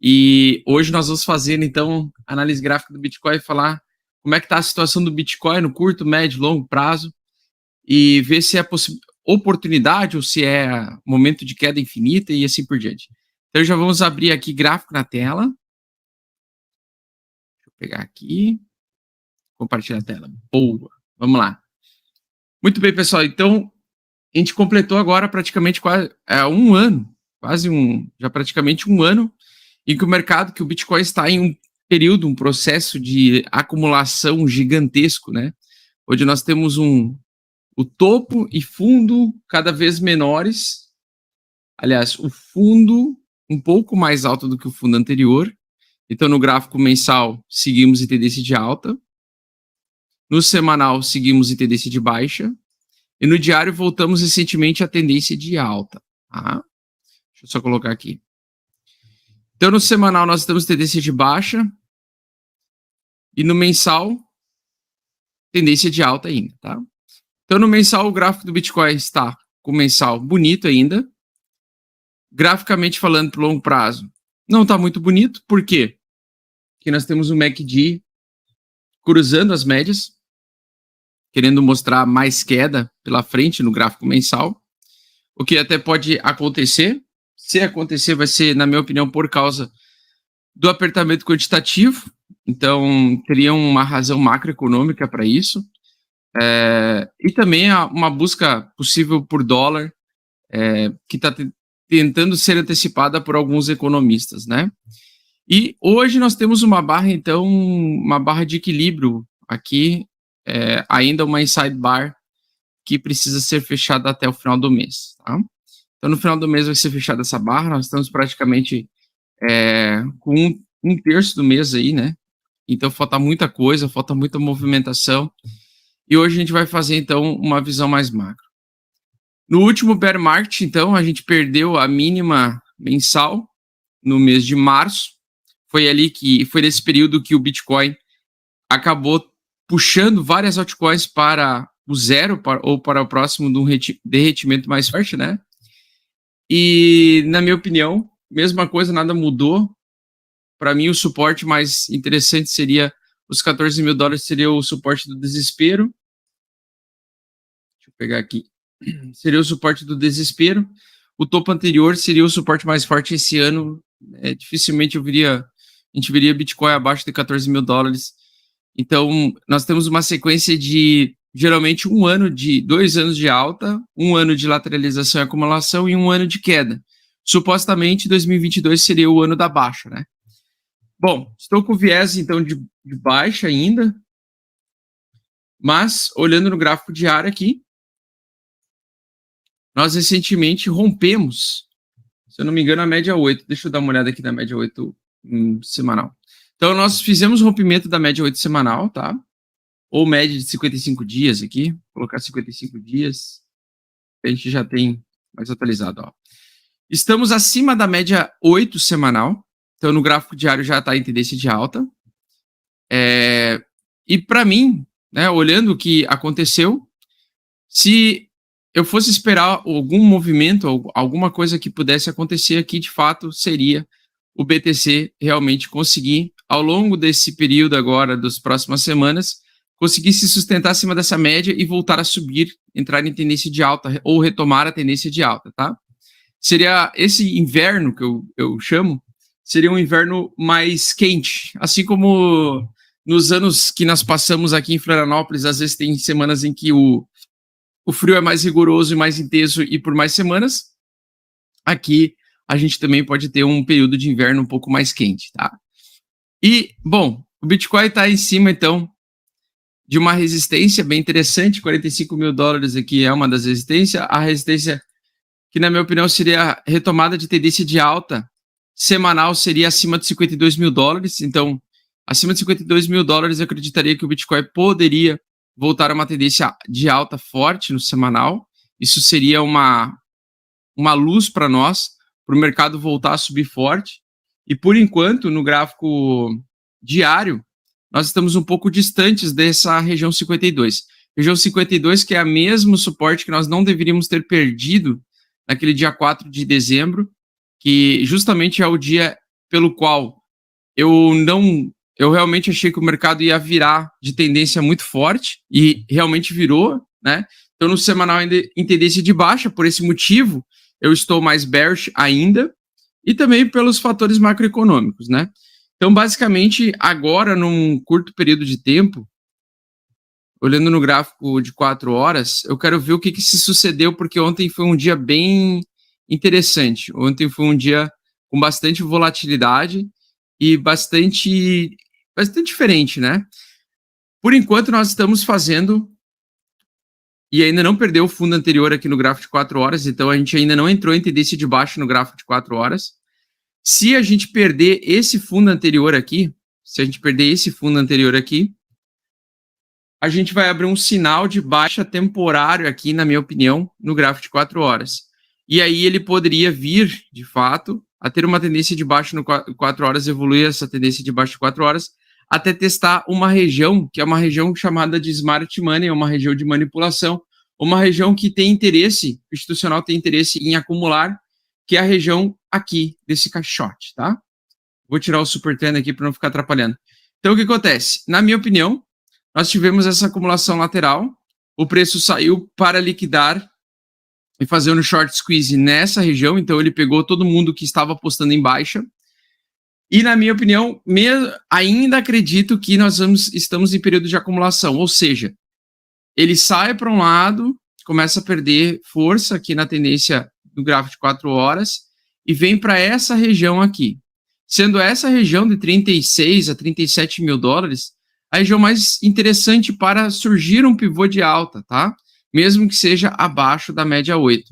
E hoje nós vamos fazer, então, análise gráfica do Bitcoin e falar como é que está a situação do Bitcoin no curto, médio, longo prazo e ver se é oportunidade ou se é momento de queda infinita e assim por diante. Então, já vamos abrir aqui gráfico na tela. Deixa eu pegar aqui. Compartilhar a tela. Boa. Vamos lá. Muito bem, pessoal. Então, a gente completou agora praticamente quase um ano, já praticamente um ano, em que o Bitcoin está em um período, um processo de acumulação gigantesco, né? Onde nós temos o topo e fundo cada vez menores. Aliás, o fundo um pouco mais alto do que o fundo anterior. Então, no gráfico mensal, seguimos em tendência de alta. No semanal, seguimos em tendência de baixa. E no diário, voltamos recentemente à tendência de alta. Tá? Deixa eu só colocar aqui. Então, no semanal, nós estamos em tendência de baixa. E no mensal, tendência de alta ainda. Tá? Então, no mensal, o gráfico do Bitcoin está com o mensal bonito ainda. Graficamente falando, para o longo prazo, não está muito bonito. Por quê? Porque nós temos o MACD cruzando as médias, querendo mostrar mais queda pela frente no gráfico mensal, o que até pode acontecer. Se acontecer, vai ser, na minha opinião, por causa do apertamento quantitativo. Então, teria uma razão macroeconômica para isso. E também uma busca possível por dólar, que está tentando ser antecipada por alguns economistas, né? E hoje nós temos uma barra, então, uma barra de equilíbrio aqui, ainda uma inside bar que precisa ser fechada até o final do mês, tá? Então, no final do mês vai ser fechada essa barra, nós estamos praticamente com um terço do mês aí, né? Então, falta muita coisa, falta muita movimentação. E hoje a gente vai fazer, então, uma visão mais macro. No último bear market, então, a gente perdeu a mínima mensal no mês de março. Foi nesse período que o Bitcoin acabou puxando várias altcoins para o zero ou para o próximo de um derretimento mais forte, né? E, na minha opinião, mesma coisa, nada mudou. Para mim, o suporte mais interessante seria os 14 mil dólares, seria o suporte do desespero. Deixa eu pegar aqui. Seria o suporte do desespero. O topo anterior seria o suporte mais forte esse ano. Dificilmente a gente veria Bitcoin abaixo de 14 mil dólares. Então, nós temos uma sequência de, geralmente, 2 anos de alta, 1 ano de lateralização e acumulação e 1 ano de queda. Supostamente, 2022 seria o ano da baixa, né? Bom, estou com viés, então, de baixa ainda, mas, olhando no gráfico diário aqui, nós recentemente rompemos, se eu não me engano, a média 8. Deixa eu dar uma olhada aqui na média 8 semanal. Então, nós fizemos o rompimento da média 8 semanal, tá? Ou média de 55 dias aqui. Vou colocar 55 dias. A gente já tem mais atualizado, ó. Estamos acima da média 8 semanal. Então, no gráfico diário já está em tendência de alta. E para mim, né, olhando o que aconteceu, se eu fosse esperar algum movimento, alguma coisa que pudesse acontecer aqui, de fato, seria o BTC realmente conseguir, ao longo desse período agora, das próximas semanas, conseguir se sustentar acima dessa média e voltar a subir, entrar em tendência de alta, ou retomar a tendência de alta, tá? Seria esse inverno que eu chamo, seria um inverno mais quente, assim como nos anos que nós passamos aqui em Florianópolis, às vezes tem semanas em que o frio é mais rigoroso e mais intenso e por mais semanas. Aqui a gente também pode ter um período de inverno um pouco mais quente, tá? E, bom, o Bitcoin está em cima, então, de uma resistência bem interessante, 45 mil dólares aqui é uma das resistências. A resistência que, na minha opinião, seria a retomada de tendência de alta semanal seria acima de 52 mil dólares. Então, acima de 52 mil dólares, eu acreditaria que o Bitcoin poderia voltar a uma tendência de alta forte no semanal. Isso seria uma luz para nós, para o mercado voltar a subir forte. E, por enquanto, no gráfico diário, nós estamos um pouco distantes dessa região 52. Região 52, que é o mesmo suporte que nós não deveríamos ter perdido naquele dia 4 de dezembro, que justamente é o dia pelo qual eu realmente achei que o mercado ia virar de tendência muito forte, e realmente virou, né? Então, no semanal ainda em tendência de baixa, por esse motivo, eu estou mais bearish ainda, e também pelos fatores macroeconômicos, né? Então, basicamente, agora, num curto período de tempo, olhando no gráfico de 4 horas, eu quero ver o que se sucedeu, porque ontem foi um dia bem interessante. Ontem foi um dia com bastante volatilidade e bastante diferente, né? Por enquanto, nós estamos fazendo, e ainda não perdeu o fundo anterior aqui no gráfico de 4 horas, então a gente ainda não entrou em tendência de baixo no gráfico de 4 horas. Se a gente perder esse fundo anterior aqui, a gente vai abrir um sinal de baixa temporário aqui, na minha opinião, no gráfico de 4 horas. E aí ele poderia vir, de fato, a ter uma tendência de baixo no 4 horas, evoluir essa tendência de baixo de 4 horas, até testar uma região, que é uma região chamada de Smart Money, uma região de manipulação, uma região que tem interesse, o institucional tem interesse em acumular, que é a região aqui, desse caixote, tá? Vou tirar o super trend aqui para não ficar atrapalhando. Então, o que acontece? Na minha opinião, nós tivemos essa acumulação lateral, o preço saiu para liquidar e fazer um short squeeze nessa região, então ele pegou todo mundo que estava apostando em baixa, e na minha opinião, ainda acredito que estamos em período de acumulação, ou seja, ele sai para um lado, começa a perder força aqui na tendência do gráfico de 4 horas, e vem para essa região aqui. Sendo essa região de 36 a 37 mil dólares, a região mais interessante para surgir um pivô de alta, tá? Mesmo que seja abaixo da média 8.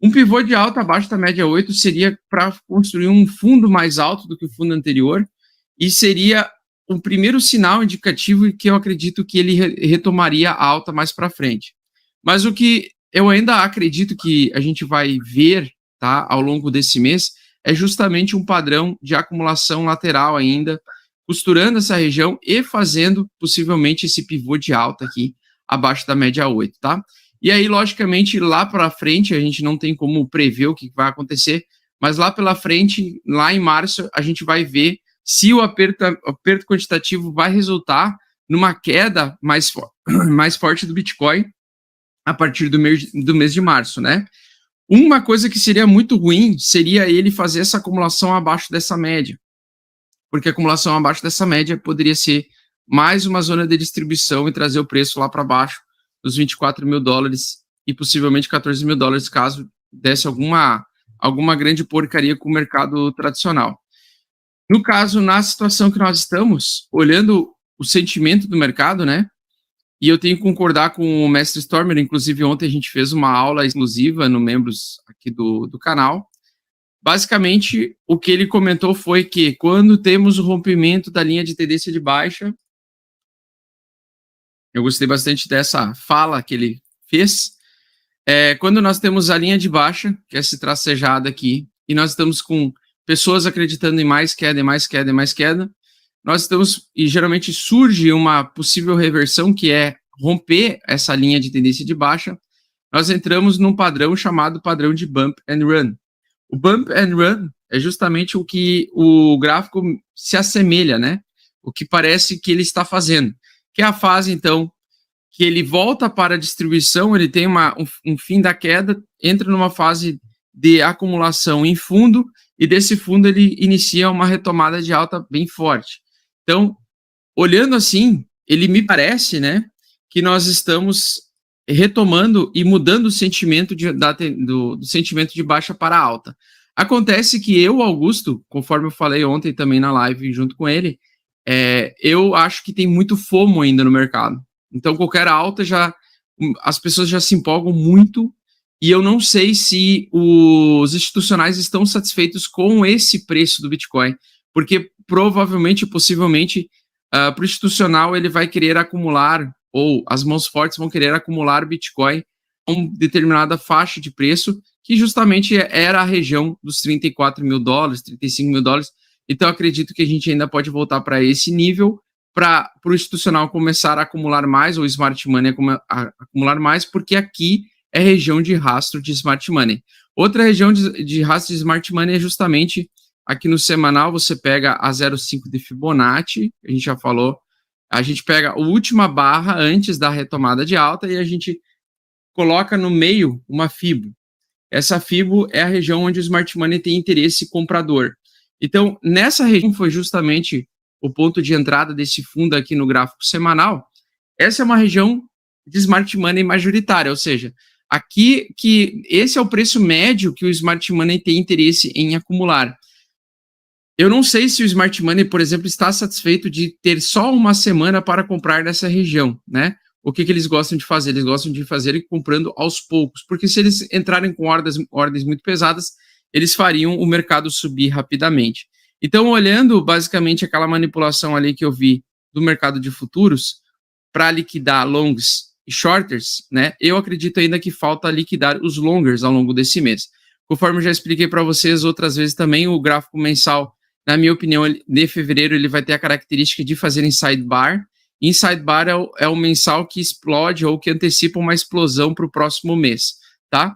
Um pivô de alta abaixo da média 8 seria para construir um fundo mais alto do que o fundo anterior, e seria o primeiro sinal indicativo que eu acredito que ele retomaria a alta mais para frente. Mas o que eu ainda acredito que a gente vai ver, tá, ao longo desse mês, é justamente um padrão de acumulação lateral ainda, costurando essa região e fazendo possivelmente esse pivô de alta aqui abaixo da média 8, tá? E aí, logicamente, lá para frente, a gente não tem como prever o que vai acontecer, mas lá pela frente, lá em março, a gente vai ver se o aperto quantitativo vai resultar numa queda mais forte do Bitcoin a partir do mês de março, né? Uma coisa que seria muito ruim seria ele fazer essa acumulação abaixo dessa média, porque a acumulação abaixo dessa média poderia ser mais uma zona de distribuição e trazer o preço lá para baixo dos 24 mil dólares e possivelmente 14 mil dólares, caso desse alguma grande porcaria com o mercado tradicional. No caso, na situação que nós estamos, olhando o sentimento do mercado, né? E eu tenho que concordar com o Mestre Stormer, inclusive ontem a gente fez uma aula exclusiva no membros aqui do canal. Basicamente, o que ele comentou foi que quando temos o rompimento da linha de tendência de baixa, eu gostei bastante dessa fala que ele fez, quando nós temos a linha de baixa, que é esse tracejado aqui, e nós estamos com pessoas acreditando em mais queda, nós estamos, e geralmente surge uma possível reversão, que é romper essa linha de tendência de baixa, nós entramos num padrão chamado padrão de bump and run. O bump and run é justamente o que o gráfico se assemelha, né? O que parece que ele está fazendo, que é a fase, então, que ele volta para a distribuição, ele tem um fim da queda, entra numa fase de acumulação em fundo, e desse fundo ele inicia uma retomada de alta bem forte. Então, olhando assim, ele me parece, né, que nós estamos retomando e mudando o sentimento do sentimento de baixa para alta. Acontece que eu, Augusto, conforme eu falei ontem também na live junto com ele, eu acho que tem muito FOMO ainda no mercado. Então, qualquer alta as pessoas já se empolgam muito, e eu não sei se os institucionais estão satisfeitos com esse preço do Bitcoin, porque provavelmente, possivelmente, para o institucional ele vai querer acumular, ou as mãos fortes vão querer acumular Bitcoin a uma determinada faixa de preço, que justamente era a região dos 34 mil dólares, 35 mil dólares. Então, acredito que a gente ainda pode voltar para esse nível, para o institucional começar a acumular mais, ou o Smart Money acumular mais, porque aqui é região de rastro de Smart Money. Outra região de rastro de Smart Money é justamente Aqui no semanal você pega a 0,5 de Fibonacci, a gente já falou, a gente pega a última barra antes da retomada de alta e a gente coloca no meio uma FIBO. Essa FIBO é a região onde o Smart Money tem interesse comprador. Então, nessa região foi justamente o ponto de entrada desse fundo aqui no gráfico semanal. Essa é uma região de Smart Money majoritária, ou seja, aqui que esse é o preço médio que o Smart Money tem interesse em acumular. Eu não sei se o Smart Money, por exemplo, está satisfeito de ter só uma semana para comprar nessa região, né? O que eles gostam de fazer? Eles gostam de fazer comprando aos poucos, porque se eles entrarem com ordens muito pesadas, eles fariam o mercado subir rapidamente. Então, olhando basicamente aquela manipulação ali que eu vi do mercado de futuros para liquidar longs e shorters, né? Eu acredito ainda que falta liquidar os longers ao longo desse mês. Conforme eu já expliquei para vocês outras vezes também, o gráfico mensal, na minha opinião, de fevereiro, ele vai ter a característica de fazer inside bar. Inside bar é o mensal que explode ou que antecipa uma explosão para o próximo mês, tá?